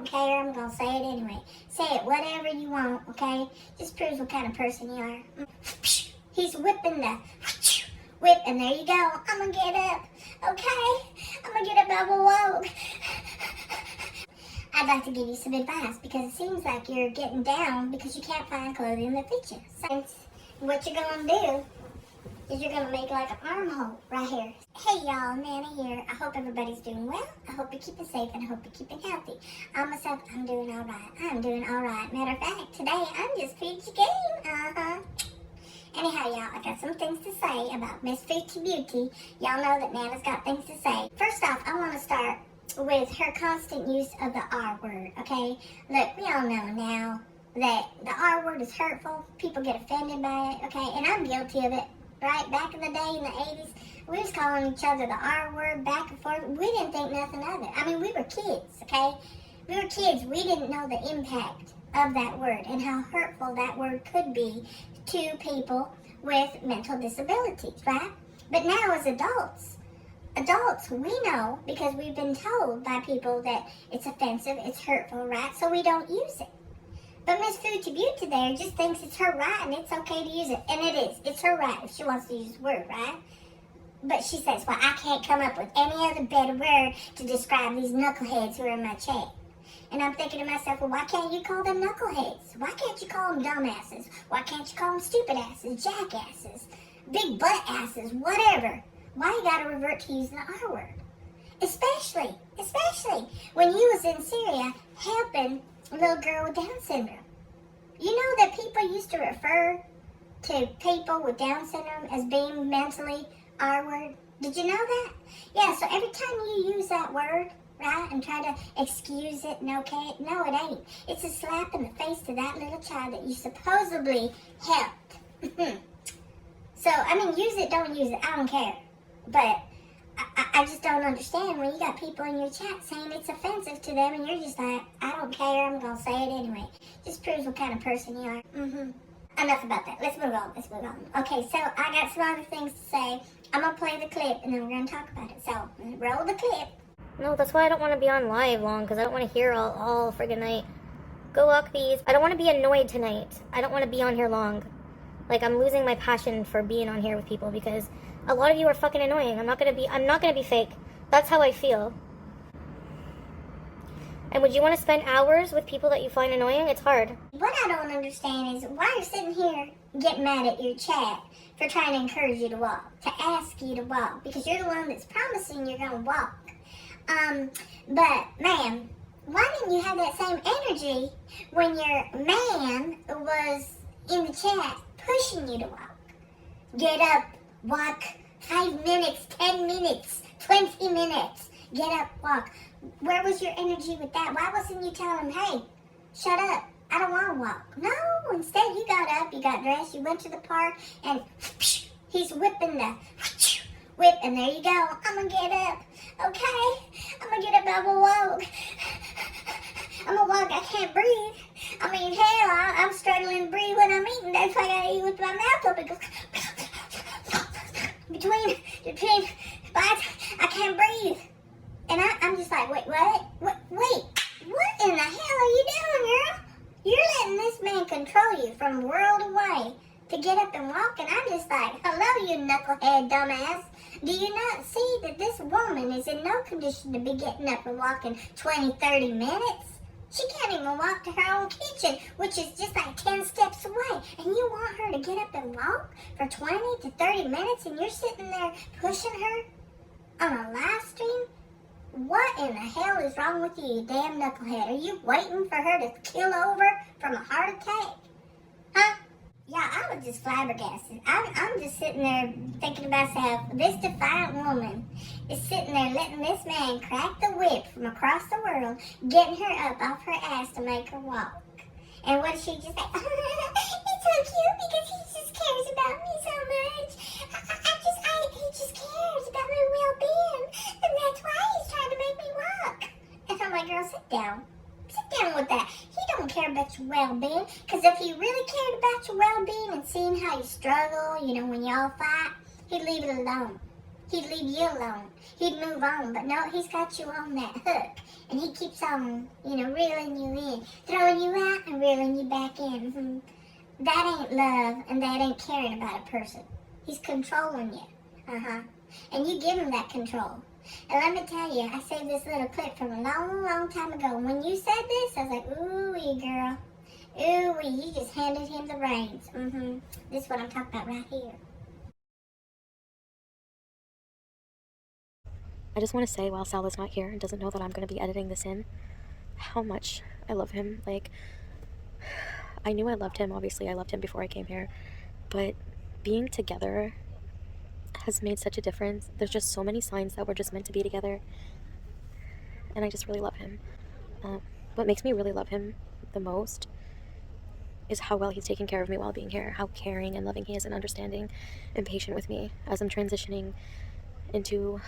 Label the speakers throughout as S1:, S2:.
S1: don't care. I'm gonna say it anyway. Say it whatever you want, okay? Just proves what kind of person you are. He's whipping the whip, and there you go. I'm gonna get up, okay? I'm gonna get up, I'm gonna walk. I'd like to give you some advice because it seems like you're getting down because you can't find clothing that fits you. So what you're gonna do is you're gonna make like an armhole right here. Hey y'all, Nana here. I hope everybody's doing well. I hope you're keeping safe and I hope you're keeping healthy. I myself, I'm doing all right. I'm doing all right. Matter of fact, today I'm just Foodie game. Anyhow, y'all, I got some things to say about Miss Foodie Beauty. Y'all know that Nana's got things to say. First off, I want to start with her constant use of the R word, okay? Look, we all know now that the R word is hurtful. People get offended by it, okay? And I'm guilty of it, right? Back in the day, in the 80s, we was calling each other the R word back and forth. We didn't think nothing of it. I mean, we were kids, okay? We were kids. We didn't know the impact of that word and how hurtful that word could be to people with mental disabilities, right? But now as adults, we know because we've been told by people that it's offensive, it's hurtful, right? So we don't use it. But Miss Foodie Beauty there just thinks it's her right and it's okay to use it. And it is. It's her right if she wants to use the word, right? But she says, well, I can't come up with any other better word to describe these knuckleheads who are in my chat. And I'm thinking to myself, well, why can't you call them knuckleheads? Why can't you call them dumbasses? Why can't you call them stupid asses, jackasses, big butt asses, whatever? Why you gotta revert to using the R word? Especially when you was in Syria helping a little girl with Down syndrome. You know that people used to refer to people with Down syndrome as being mentally R word? Did you know that? Yeah, so every time you use that word, right, and try to excuse it and okay it, no, it ain't. It's a slap in the face to that little child that you supposedly helped. So, I mean, use it, don't use it, I don't care. But I just don't understand when you got people in your chat saying it's offensive to them and you're just like, I don't care, I'm going to say it anyway. Just proves what kind of person you are. Enough about that. Let's move on. Okay, so I got some other things to say. I'm going to play the clip and then we're going to talk about it. So, roll the clip.
S2: No, that's why I don't want to be on live long, because I don't want to hear all friggin' night. Go walk these. I don't want to be annoyed tonight. I don't want to be on here long. Like, I'm losing my passion for being on here with people because a lot of you are fucking annoying. I'm not gonna be fake. That's how I feel. And would you want to spend hours with people that you find annoying? It's hard.
S1: What I don't understand is why you're sitting here getting mad at your chat for trying to encourage you to walk, to ask you to walk, because you're the one that's promising you're gonna walk. But ma'am, why didn't you have that same energy when your man was in the chat pushing you to walk? Get up, walk 5 minutes, 10 minutes, 20 minutes. Get up, walk. Where was your energy with that? Why wasn't you telling him, hey, shut up, I don't want to walk? No, instead you got up, you got dressed, you went to the park, and he's whipping the whip, and there you go. I'm going to get up, okay? I'm going to get up, I'm going to walk. I'm going to walk, I can't breathe. I mean, hell, I'm struggling to breathe when I'm eating. That's why I got to eat with my mouth open. Between bites, I can't breathe. And I'm just like, wait, what? Wait, what in the hell are you doing, girl? You're letting this man control you from world away to get up and walk, and I'm just like, hello, you knucklehead dumbass. Do you not see that this woman is in no condition to be getting up and walking 20, 30 minutes? She can't even walk to her own kitchen, which is just like 10 steps away. And you want her to get up and walk for 20 to 30 minutes, and you're sitting there pushing her on a live stream? What in the hell is wrong with you, you damn knucklehead? Are you waiting for her to kill over from a heart attack? Huh? Yeah, I was just flabbergasted. I'm just sitting there thinking to myself, this defiant woman is sitting there letting this man crack the whip from across the world, getting her up off her ass to make her walk. And what does she just say? It's so cute because he just cares about me so much. He just cares about my well-being. And that's why he's trying to make me walk. And I'm like, girl, sit down. Sit down with that. He don't care about your well-being. Because if he really cared about your well-being and seeing how you struggle, when y'all fight, he'd leave it alone. he'd leave you alone. He'd move on. But no, he's got you on that hook. And he keeps on, reeling you in, throwing you out and reeling you back in. That ain't love, and that ain't caring about a person. He's controlling you. And you give him that control. And let me tell you, I saved this little clip from a long, long time ago. When you said this, I was like, ooh-wee, girl. Ooh-wee, you just handed him the reins. This is what I'm talking about right here.
S3: I just want to say, while Sal is not here and doesn't know that I'm going to be editing this in, how much I love him. Like, I knew I loved him. Obviously, I loved him before I came here. But being together has made such a difference. There's just so many signs that we're just meant to be together. And I just really love him. What makes me really love him the most is how well he's taking care of me while being here. How caring and loving he is, and understanding and patient with me as I'm transitioning into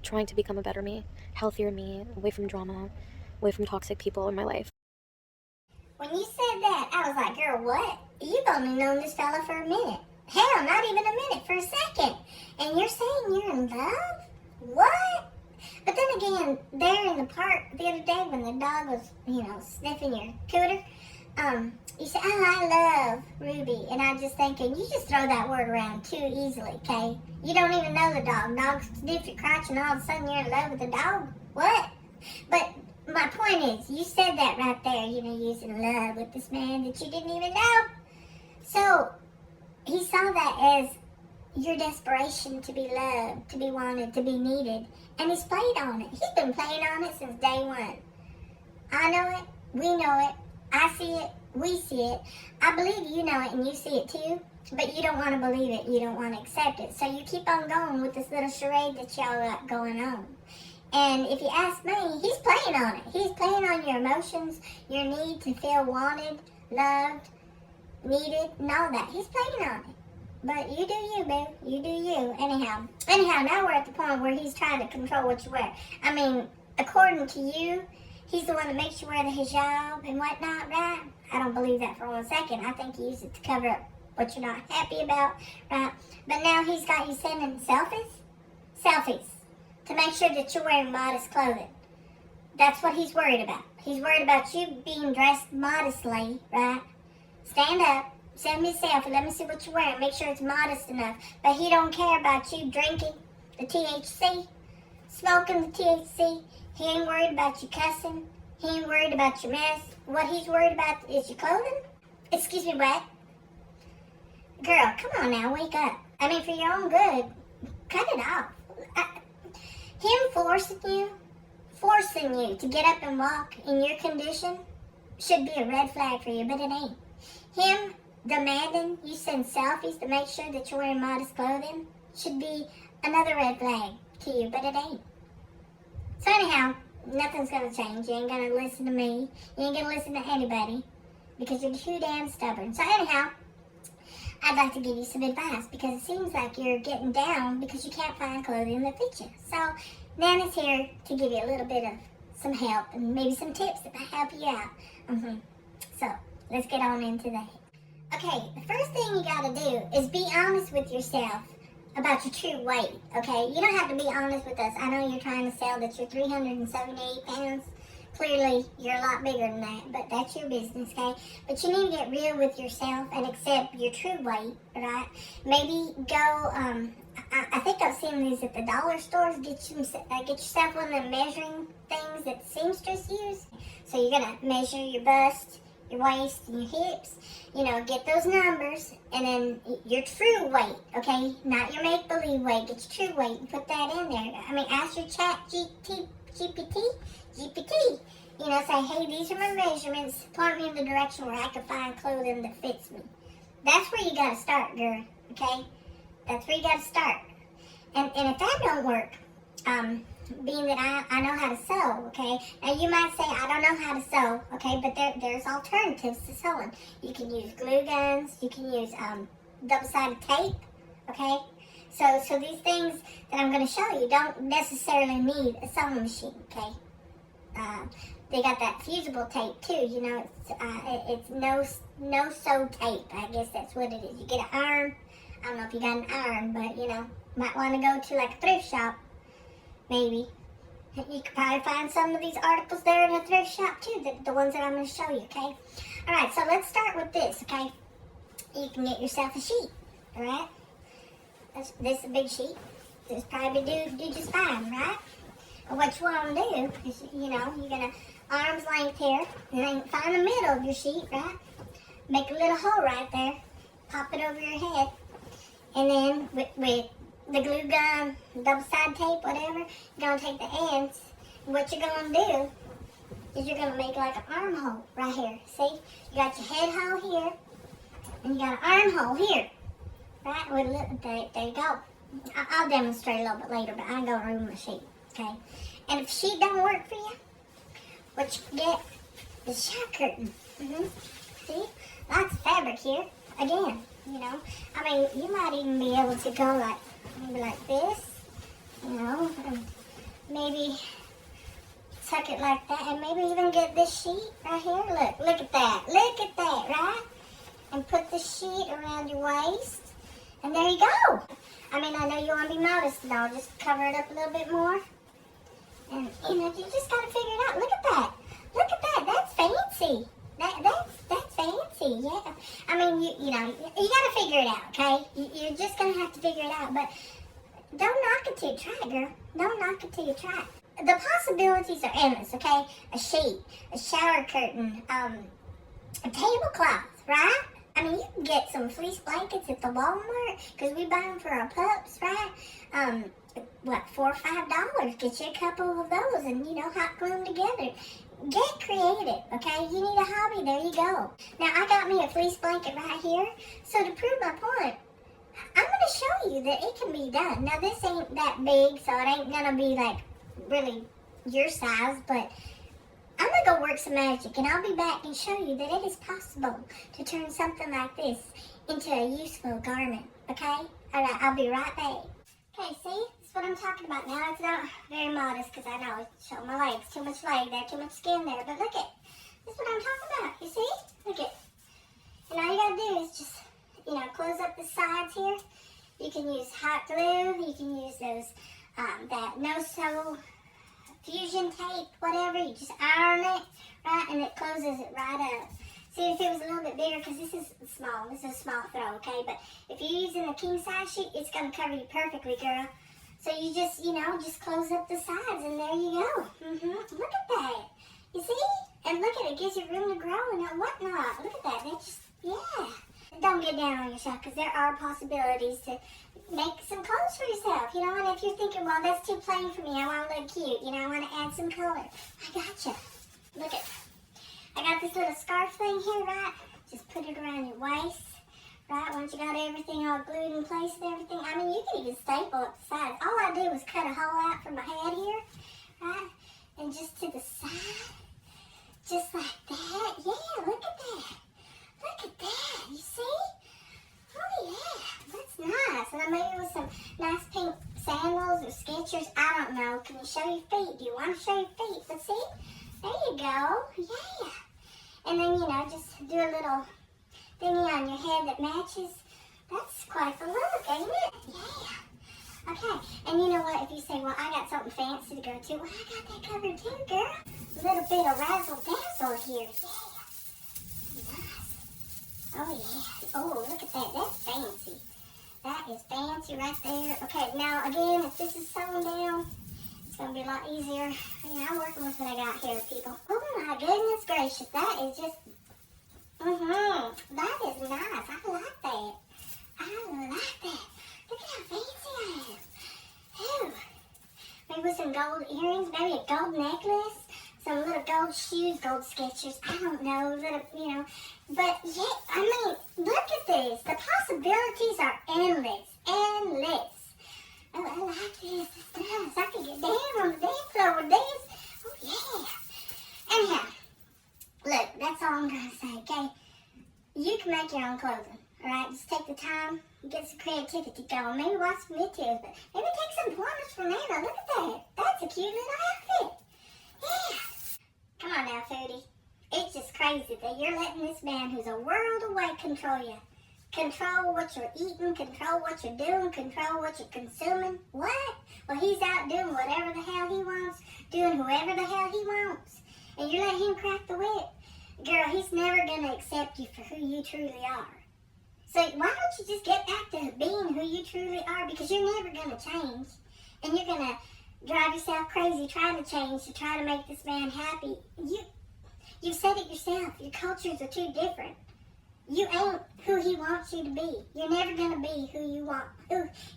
S3: trying to become a better me, healthier me, away from drama, away from toxic people in my life.
S1: When you said that, I was like, girl, what? You've only known this fella for a minute. Hell, not even a minute, for a second. And you're saying you're in love? What? But then again, there in the park the other day when the dog was, sniffing your cooter, you said, oh, I love Ruby. And I'm just thinking, you just throw that word around too easily, okay? You don't even know the dog. Dogs sniff your crotch and all of a sudden you're in love with the dog? What? But my point is, you said that right there, using love with this man that you didn't even know. So, he saw that as your desperation to be loved, to be wanted, to be needed. And he's played on it. He's been playing on it since day one. I know it. We know it. I see it. We see it. I believe you know it and you see it too. But you don't want to believe it. You don't want to accept it. So you keep on going with this little charade that y'all got going on. And if you ask me, he's playing on it. He's playing on your emotions, your need to feel wanted, loved, needed, and all that. He's playing on it. But you do you, boo. You do you. Anyhow, now we're at the point where he's trying to control what you wear. I mean, according to you, he's the one that makes you wear the hijab and whatnot, right? I don't believe that for 1 second. I think he used it to cover up what you're not happy about, right? But now he's got you sending selfies, to make sure that you're wearing modest clothing. That's what he's worried about. He's worried about you being dressed modestly, right? Stand up, send me a selfie, let me see what you're wearing, make sure it's modest enough. But he don't care about you drinking the THC, smoking the THC. He ain't worried about you cussing. He ain't worried about your mess. What he's worried about is your clothing. Excuse me, what? Girl, come on now, wake up. I mean, for your own good, cut it off. Him forcing you to get up and walk in your condition should be a red flag for you, but it ain't. Him demanding you send selfies to make sure that you're wearing modest clothing should be another red flag to you, but it ain't. So anyhow, nothing's going to change. You ain't going to listen to me. You ain't going to listen to anybody because you're too damn stubborn. So anyhow, I'd like to give you some advice because it seems like you're getting down because you can't find clothing that fits you. So Nana's here to give you a little bit of some help and maybe some tips that might help you out. So let's get on into that. Okay, the first thing you got to do is be honest with yourself about your true weight, okay? You don't have to be honest with us. I know you're trying to sell that you're 378 pounds. Clearly, you're a lot bigger than that, but that's your business, okay? But you need to get real with yourself and accept your true weight, right? Maybe go, I think I've seen these at the dollar stores. Get yourself one of the measuring things that seamstress use. So you're going to measure your bust, your waist, and your hips. Get those numbers, and then your true weight, okay? Not your make-believe weight. Get your true weight and put that in there. I mean, ask your chat GPT, say, hey, these are my measurements. Point me in the direction where I can find clothing that fits me. That's where you got to start, girl, okay? That's where you got to start. And if that don't work, being that I know how to sew, okay? Now, you might say, I don't know how to sew, okay? But there's alternatives to sewing. You can use glue guns. You can use double-sided tape, okay? So these things that I'm going to show you don't necessarily need a sewing machine, okay? They got that fusible tape too, it's no sew tape. I guess that's what it is. You get an iron. I don't know if you got an iron, but Might want to go to like a thrift shop, maybe. You could probably find some of these articles there in a thrift shop too, the ones that I'm going to show you, okay? Alright, so let's start with this, okay? You can get yourself a sheet, alright? This is a big sheet. This probably do just fine, right? And what you want to do is, you know, you're going to arm's length here, and then find the middle of your sheet, right? Make a little hole right there, pop it over your head, and then with the glue gun, double side tape, whatever, you're going to take the ends, and what you're going to do is you're going to make like an armhole right here. See? You got your head hole here, and you got an armhole here, right? There you go. I'll demonstrate a little bit later, but I ain't going to ruin my sheet, okay? And if the sheet don't work for you, what you get is shower curtain. See? Lots of fabric here. Again, you know, I mean, you might even be able to go like, maybe like this, you know, and maybe tuck it like that, and maybe even get this sheet right here. Look at that, right? And put the sheet around your waist, and there you go. I mean, I know you want to be modest and all, just cover it up a little bit more. And, you know, you just got to figure it out. Look at that. That's fancy. That's fancy, yeah. I mean, you know, you got to figure it out, okay? You're just going to have to figure it out. But don't knock it till you try it, girl. Don't knock it till you try it. The possibilities are endless, okay? A sheet, a shower curtain, a tablecloth, right? I mean, you can get some fleece blankets at the Walmart, because we buy them for our pups, right? What, $4 or $5? Get you a couple of those and, you know, hot glue them together. Get creative, okay? You need a hobby, there you go. Now, I got me a fleece blanket right here, so to prove my point, I'm going to show you that it can be done. Now, this ain't that big, so it ain't going to be, like, really your size, but I'm going to go work some magic, and I'll be back and show you that it is possible to turn something like this into a useful garment, okay? All right, I'll be right back. Okay, see? That's what I'm talking about now. It's not very modest, because I know it's showing my legs. Too much leg there, too much skin there, but look it. That's what I'm talking about. You see? Look it. And all you got to do is just, you know, close up the sides here. You can use hot glue. You can use those, that no-sew fusion tape, whatever. You just iron it, right, and it closes it right up. See, if it was a little bit bigger, because this is small. This is a small throw, okay? But if you're using a king-size sheet, it's going to cover you perfectly, girl. So you just, you know, just close up the sides, and there you go. Look at that. You see? And look at it. It gives you room to grow and whatnot. Look at that. That just, yeah. Don't get down on yourself, because there are possibilities to make some clothes for yourself, you know. And if you're thinking, well, that's too plain for me, I want to look cute, you know, I want to add some color, I gotcha. Look at, I got this little scarf thing here, right? Just put it around your waist, right? Once you got everything all glued in place and everything, I mean, you can even staple up the sides. All I did was cut a hole out from my head here, right? And just to the side, just like that. Yeah, look at that. Look at that. You see? Oh, yeah. That's nice. And then maybe with some nice pink sandals or Skechers. I don't know. Can you show your feet? Do you want to show your feet? Let's see. There you go. Yeah. And then, you know, just do a little thingy on your head that matches. That's quite the look, ain't it? Yeah. Okay. And you know what? If you say, well, I got something fancy to go to. Well, I got that covered too, girl. A little bit of razzle-dazzle here. Yeah. Oh, yeah. Oh, look at that. That's fancy. That is fancy right there. Okay, now, again, if this is sewn down, it's going to be a lot easier. Yeah, I'm working with what I got here, people. Oh, my goodness gracious. That is just, that is nice. I like that. I like that. Look at how fancy I am. Ooh. Maybe with some gold earrings, maybe a gold necklace. Some little gold shoes, gold Skechers, I don't know, little, you know. But, yeah, I mean, look at this. The possibilities are endless. Endless. Oh, I like this. It's nice. I can get down on the dance floor with this. Oh, yeah. Anyhow, look, that's all I'm going to say, okay? You can make your own clothing, all right? Just take the time, get some creativity going. Maybe watch some videos, but maybe take some pointers from Nana. Look at that. That's a cute little outfit. Yeah. Come on now, Foodie. It's just crazy that you're letting this man who's a world away control you. control what you're eating, control what you're doing, control what you're consuming. What? Well, he's out doing whatever the hell he wants, doing whoever the hell he wants. And you let him crack the whip. Girl, he's never going to accept you for who you truly are. So why don't you just get back to being who you truly are? Because you're never going to change. And you're going to drive yourself crazy trying to change to try to make this man happy. You said it yourself. Your cultures are too different. You ain't who he wants you to be. You're never going to be who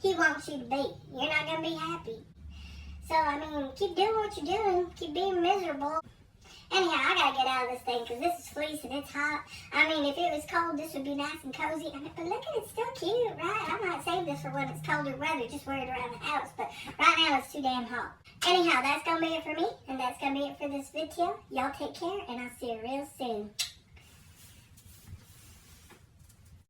S1: he wants you to be. You're not going to be happy. So, I mean, keep doing what you're doing. Keep being miserable. Anyhow, I got to get out of this thing because this is fleece and it's hot. I mean, if it was cold, this would be nice and cozy. I mean, but look at it, it's still cute, right? I might save this for when it's colder weather, just wear it around the house. But right now, it's too damn hot. Anyhow, that's going to be it for me. And that's going to be it for this video. Y'all take care, and I'll see you real soon.